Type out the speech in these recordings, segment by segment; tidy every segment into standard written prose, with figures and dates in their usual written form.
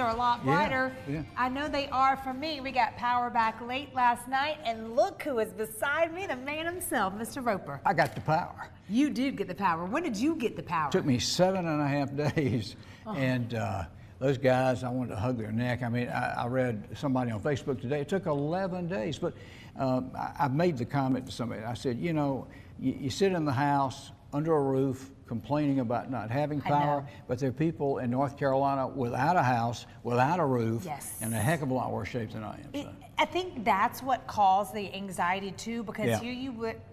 are a lot brighter. Yeah. I know they are for me. We got power back late last night, and look who is beside me, the man himself, Mr. Roper. I got the power. You did get the power. When did you get the power? It took me 7.5 days, and those guys, I wanted to hug their neck. I mean, I read somebody on Facebook today, it took 11 days, but I made the comment to somebody. I said, you know, you sit in the house under a roof complaining about not having power, but there are people in North Carolina without a house, without a roof, and a heck of a lot worse shape than I am. So. I think that's what caused the anxiety too, because here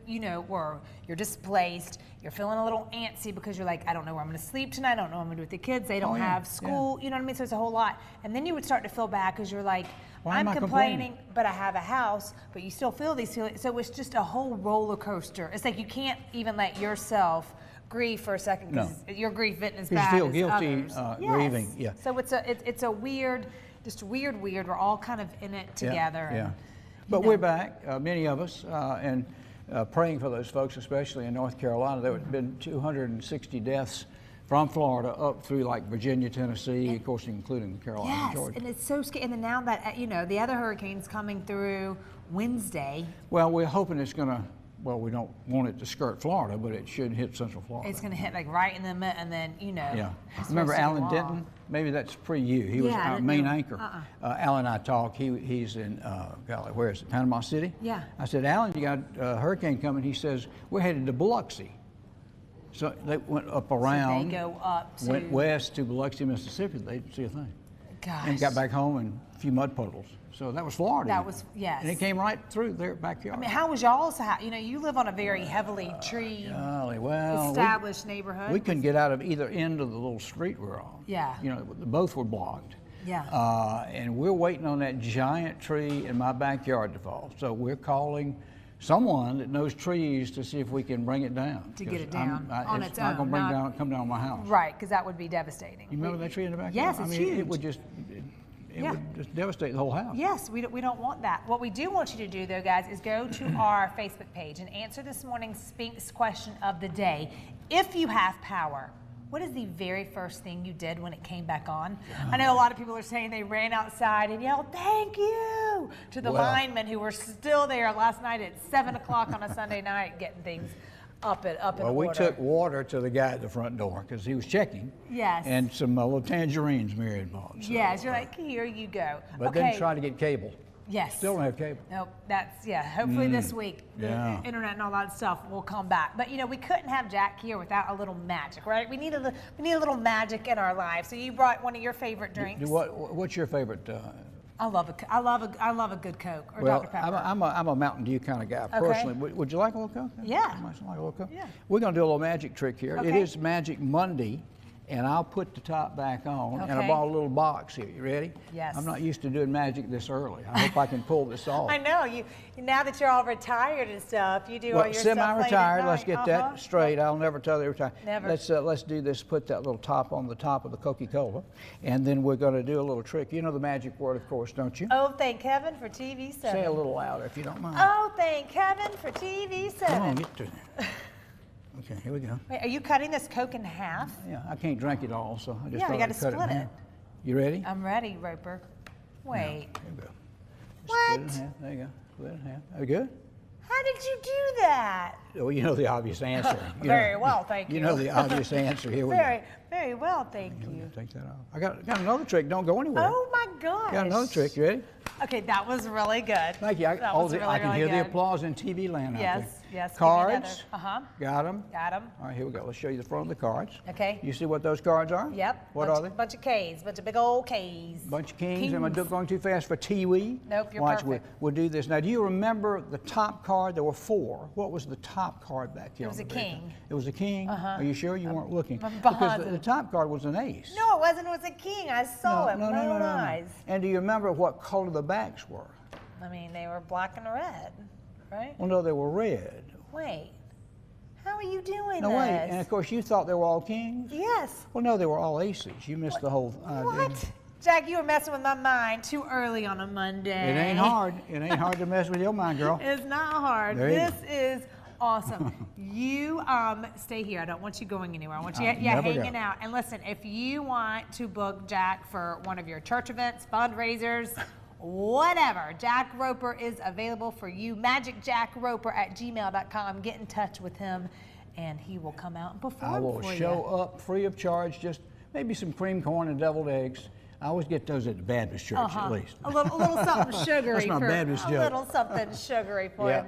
you're displaced, you're feeling a little antsy because you're like, I don't know where I'm going to sleep tonight, I don't know what I'm going to do with the kids, they don't have school, you know what I mean? So it's a whole lot. And then you would start to feel bad because you're like, I'm complaining, but I have a house, but you still feel these feelings. So it's just a whole roller coaster. It's like you can't even let yourself grieve for a second because your grief isn't as bad you feel as guilty others. grieving. So it's a weird, just weird. We're all kind of in it together. Yeah. And, but we're back, many of us, and praying for those folks, especially in North Carolina. There have been 260 deaths from Florida up through like Virginia, Tennessee, of course, including Carolina and Georgia. And it's so scary. And then now that, the other hurricane's coming through Wednesday. Well, we're hoping it's going to, well, we don't want it to skirt Florida, but it should hit Central Florida. It's going to hit like right in the middle, and then, Yeah. Remember Alan Denton? Maybe that's pre-you. He was our main anchor. Alan and I talked. He's in, golly, where is it? Panama City? Yeah. I said, Alan, you got a hurricane coming. He says, we're headed to Biloxi. So they went up around. So they go up to... Went west to Biloxi, Mississippi. They didn't see a thing. Gosh. And got back home and a few mud puddles. So that was Florida. That was, yes. And it came right through their backyard. I mean, how was y'all's house? You live on a very heavily established neighborhood. We couldn't get out of either end of the little street we're on. Yeah. Both were blocked. Yeah. And we're waiting on that giant tree in my backyard to fall. So we're calling someone that knows trees to see if we can bring it down. To get it down on its own. It's not going to come down on my house. Right, because that would be devastating. You remember that tree in the backyard? Yes, it's huge. It would just... It would just devastate the whole house. Yes, we don't want that. What we do want you to do, though, guys, is go to our Facebook page and answer this morning's Spinks question of the day. If you have power, what is the very first thing you did when it came back on? I know a lot of people are saying they ran outside and yelled, "Thank you," to the linemen who were still there last night at 7 o'clock on a Sunday night getting things up in order. We took water to the guy at the front door because he was checking. Yes. And some little tangerines Mary had bought. So, yes, you're like, here you go. But then try to get cable. Yes. Still don't have cable. Nope, hopefully this week the internet and all that stuff will come back. But we couldn't have Jack here without a little magic, right? We need a little magic in our lives. So you brought one of your favorite drinks. What's your favorite? I love a good Coke or Dr. Pepper. I'm a Mountain Dew kind of guy personally. Would you like a little Coke? Yeah. You might like a little Coke. Yeah. We're going to do a little magic trick here. Okay. It is Magic Monday, and I'll put the top back on, and I bought a little box here. You ready? Yes. I'm not used to doing magic this early. I hope I can pull this off. I know you. Now that you're all retired and stuff, you do all your stuff semi-retired. Let's get that straight. I'll never tell you retired. Never. Let's do this. Put that little top on the top of the Coca-Cola, and then we're going to do a little trick. You know the magic word, of course, don't you? Oh, thank heaven for TV7. Say a little louder if you don't mind. Oh, thank heaven for TV7. Come on, get to it. Okay, here we go. Wait, are you cutting this Coke in half? Yeah, I can't drink it all, so I just we got to split it. You ready? I'm ready, Roper. Wait. Here we go. What? Split it in half. There you go. Split it in half. Are we good? How did you do that? Well, you know the obvious answer. Very well, thank you. You know the obvious answer. Here we go. Very well, thank you. Take that off. I got another trick. Don't go anywhere. Oh my gosh. Got another trick. You ready? Okay, that was really good. Thank you. I can hear the applause in TV land out there. Yes. Cards. Got them. All right, here we go. Let's show you the front of the cards. Okay. You see what those cards are? Yep. What are they? Bunch of K's. Bunch of big old K's. Bunch of kings. Am I going too fast for Tiwi? Nope, you're perfect. We'll do this. Now, do you remember the top card? There were 4. What was the top card back here? It was a king. It was a king? Are you sure you weren't looking? Because the top card was an ace. No, it wasn't. It was a king. I saw it with my own eyes. And do you remember what color the backs were? I mean, they were black and red, right? Well, no, they were red. Wait. How are you doing this? Wait, and of course you thought they were all kings? Yes. Well, no, they were all aces. You missed the whole idea. What? Jack, you were messing with my mind too early on a Monday. It ain't hard. It ain't hard to mess with your mind, girl. It's not hard. This is Awesome. You stay here. I don't want you going anywhere. I want you Never hanging go. out. And listen, if you want to book Jack for one of your church events, fundraisers, whatever, Jack Roper is available for you. magicjackroper@gmail.com. Get in touch with him, and he will come out and perform I will for show you. up free of charge, just maybe some cream corn and deviled eggs. I always get those at the Baptist church, at least. A little something sugary. That's my for, Baptist a joke. little something sugary for Yeah. him.